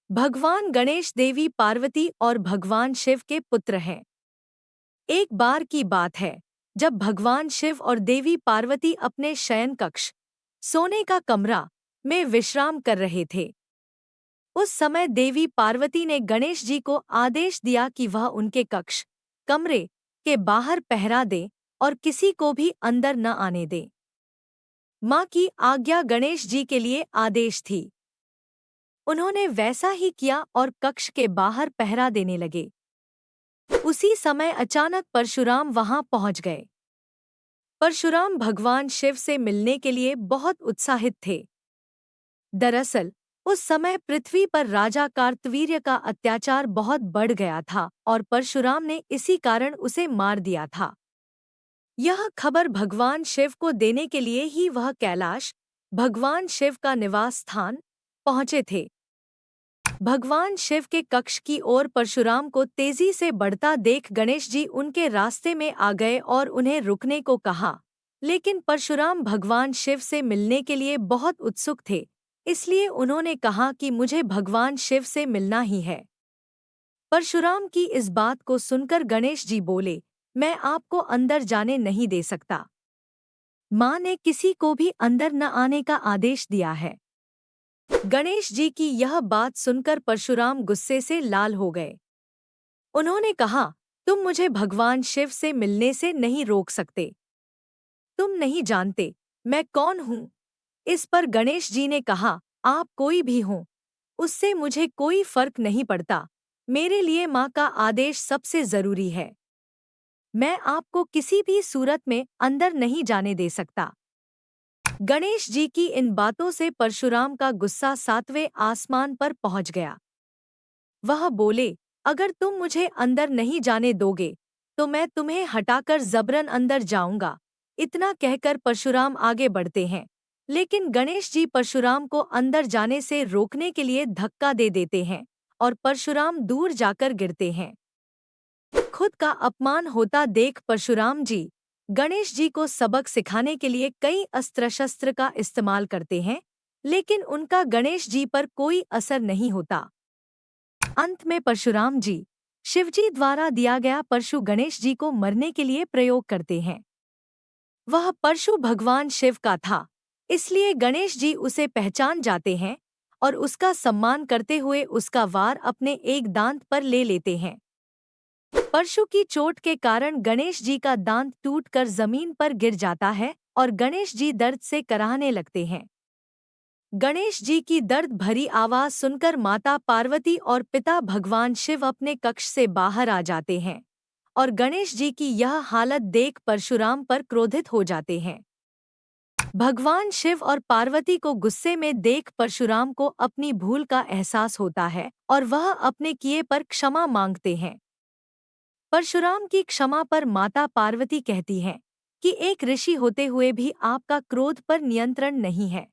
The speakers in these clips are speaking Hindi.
भगवान गणेश देवी पार्वती और भगवान शिव के पुत्र हैं। एक बार की बात है जब भगवान शिव और देवी पार्वती अपने शयन कक्ष सोने का कमरा में विश्राम कर रहे थे। उस समय देवी पार्वती ने गणेश जी को आदेश दिया कि वह उनके कक्ष कमरे के बाहर पहरा दे और किसी को भी अंदर न आने दे। माँ की आज्ञा गणेश जी के लिए आदेश थी। उन्होंने वैसा ही किया और कक्ष के बाहर पहरा देने लगे। उसी समय अचानक परशुराम वहां पहुंच गए। परशुराम भगवान शिव से मिलने के लिए बहुत उत्साहित थे। दरअसल उस समय पृथ्वी पर राजा कार्तवीर्य का अत्याचार बहुत बढ़ गया था और परशुराम ने इसी कारण उसे मार दिया था। यह खबर भगवान शिव को देने के लिए ही वह कैलाश, भगवान शिव का निवास स्थान, पहुंचे थे। भगवान शिव के कक्ष की ओर परशुराम को तेजी से बढ़ता देख गणेश जी उनके रास्ते में आ गए और उन्हें रुकने को कहा, लेकिन परशुराम भगवान शिव से मिलने के लिए बहुत उत्सुक थे, इसलिए उन्होंने कहा कि मुझे भगवान शिव से मिलना ही है। परशुराम की इस बात को सुनकर गणेश जी बोले, मैं आपको अंदर जाने नहीं दे सकता। माँ ने किसी को भी अंदर न आने का आदेश दिया है। गणेश जी की यह बात सुनकर परशुराम गुस्से से लाल हो गए। उन्होंने कहा, तुम मुझे भगवान शिव से मिलने से नहीं रोक सकते। तुम नहीं जानते मैं कौन हूँ। इस पर गणेश जी ने कहा, आप कोई भी हों, उससे मुझे कोई फर्क नहीं पड़ता। मेरे लिए माँ का आदेश सबसे जरूरी है। मैं आपको किसी भी सूरत में अंदर नहीं जाने दे सकता। गणेश जी की इन बातों से परशुराम का गुस्सा सातवें आसमान पर पहुंच गया। वह बोले, अगर तुम मुझे अंदर नहीं जाने दोगे तो मैं तुम्हें हटाकर जबरन अंदर जाऊंगा। इतना कहकर परशुराम आगे बढ़ते हैं, लेकिन गणेश जी परशुराम को अंदर जाने से रोकने के लिए धक्का दे देते हैं और परशुराम दूर जाकर गिरते हैं। खुद का अपमान होता देख परशुराम जी गणेश जी को सबक सिखाने के लिए कई अस्त्र शस्त्र का इस्तेमाल करते हैं, लेकिन उनका गणेश जी पर कोई असर नहीं होता। अंत में परशुराम जी शिवजी द्वारा दिया गया परशु गणेश जी को मरने के लिए प्रयोग करते हैं। वह परशु भगवान शिव का था, इसलिए गणेश जी उसे पहचान जाते हैं और उसका सम्मान करते हुए उसका वार अपने एक दांत पर ले लेते हैं। परशु की चोट के कारण गणेश जी का दांत टूटकर जमीन पर गिर जाता है और गणेश जी दर्द से कराहने लगते हैं। गणेश जी की दर्द भरी आवाज सुनकर माता पार्वती और पिता भगवान शिव अपने कक्ष से बाहर आ जाते हैं और गणेश जी की यह हालत देख परशुराम पर क्रोधित हो जाते हैं। भगवान शिव और पार्वती को गुस्से में देख परशुराम को अपनी भूल का एहसास होता है और वह अपने किए पर क्षमा मांगते हैं। परशुराम की क्षमा पर माता पार्वती कहती हैं कि एक ऋषि होते हुए भी आपका क्रोध पर नियंत्रण नहीं है।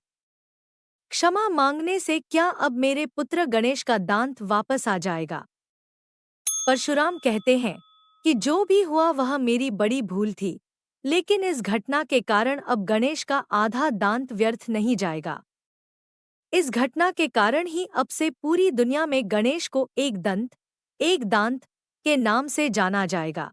क्षमा मांगने से क्या अब मेरे पुत्र गणेश का दांत वापस आ जाएगा? परशुराम कहते हैं कि जो भी हुआ वह मेरी बड़ी भूल थी, लेकिन इस घटना के कारण अब गणेश का आधा दांत व्यर्थ नहीं जाएगा। इस घटना के कारण ही अब से पूरी दुनिया में गणेश को एक दांत के नाम से जाना जाएगा।